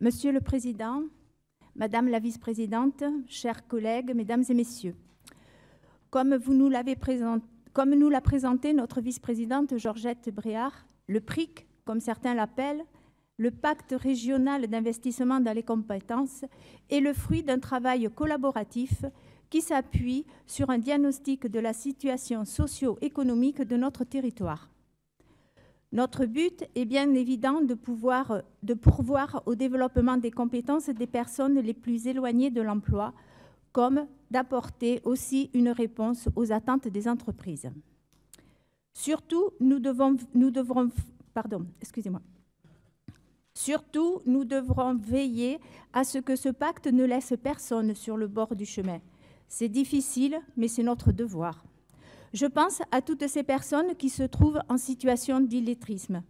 Monsieur le Président, Madame la Vice-présidente, chers collègues, Mesdames et Messieurs, comme nous l'a présenté notre vice-présidente Georgette Bréard, le PRIC, comme certains l'appellent, le Pacte régional d'investissement dans les compétences, est le fruit d'un travail collaboratif qui s'appuie sur un diagnostic de la situation socio-économique de notre territoire. Notre but est bien évident de pourvoir au développement des compétences des personnes les plus éloignées de l'emploi, comme d'apporter aussi une réponse aux attentes des entreprises. Surtout, nous devrons veiller à ce que ce pacte ne laisse personne sur le bord du chemin. C'est difficile, mais c'est notre devoir. Je pense à toutes ces personnes qui se trouvent en situation d'illettrisme.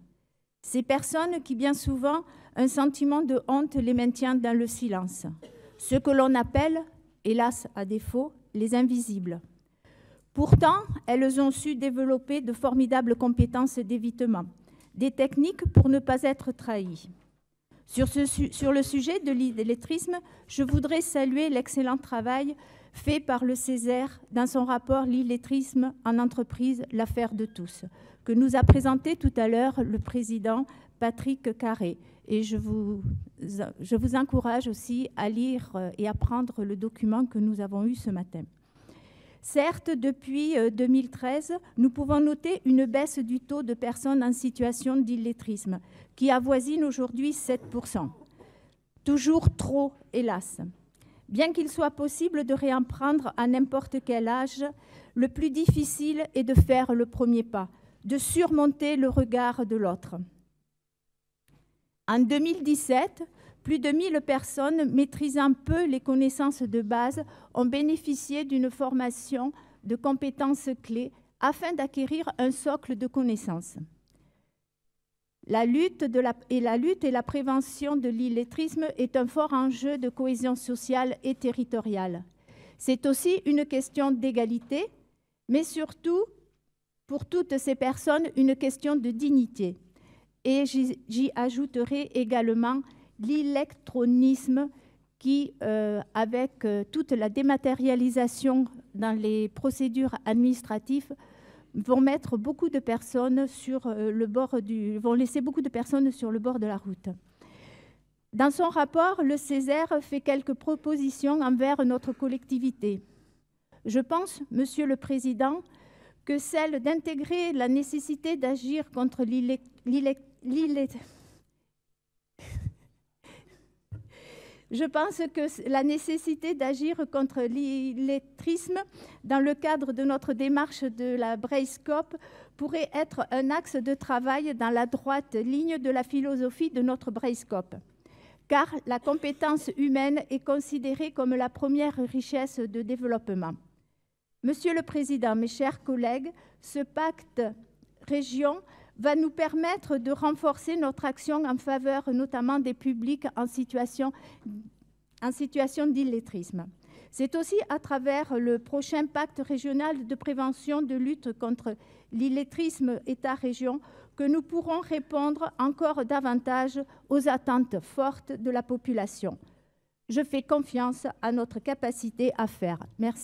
Ces personnes qui, bien souvent, un sentiment de honte les maintient dans le silence. Ce que l'on appelle, hélas à défaut, les invisibles. Pourtant, elles ont su développer de formidables compétences d'évitement, des techniques pour ne pas être trahies. Sur le sujet de l'illettrisme, je voudrais saluer l'excellent travail fait par le Césaire dans son rapport « L'illettrisme en entreprise, l'affaire de tous », que nous a présenté tout à l'heure le président Patrick Carré. Et je vous encourage aussi à lire et à prendre le document que nous avons eu ce matin. Certes, depuis 2013, nous pouvons noter une baisse du taux de personnes en situation d'illettrisme, qui avoisine aujourd'hui 7%. Toujours trop, hélas. Bien qu'il soit possible de réapprendre à n'importe quel âge, le plus difficile est de faire le premier pas, de surmonter le regard de l'autre. En 2017, plus de 1000 personnes maîtrisant peu les connaissances de base ont bénéficié d'une formation de compétences clés afin d'acquérir un socle de connaissances. La lutte et la prévention de l'illettrisme est un fort enjeu de cohésion sociale et territoriale. C'est aussi une question d'égalité, mais surtout, pour toutes ces personnes, une question de dignité. Et j'y ajouterai également l'électronisme qui, avec toute la dématérialisation dans les procédures administratives, vont mettre beaucoup de personnes sur vont laisser beaucoup de personnes sur le bord de la route. Dans son rapport, le Césaire fait quelques propositions envers notre collectivité. Je pense, Monsieur le Président, que celle d'intégrer la nécessité d'agir contre l'illettrisme dans le cadre de notre démarche de la BRAISCOP pourrait être un axe de travail dans la droite ligne de la philosophie de notre BRAISCOP. Car la compétence humaine est considérée comme la première richesse de développement. Monsieur le Président, mes chers collègues, ce pacte région va nous permettre de renforcer notre action en faveur notamment des publics en situation d'illettrisme. C'est aussi à travers le prochain pacte régional de prévention de lutte contre l'illettrisme État-région que nous pourrons répondre encore davantage aux attentes fortes de la population. Je fais confiance à notre capacité à faire. Merci.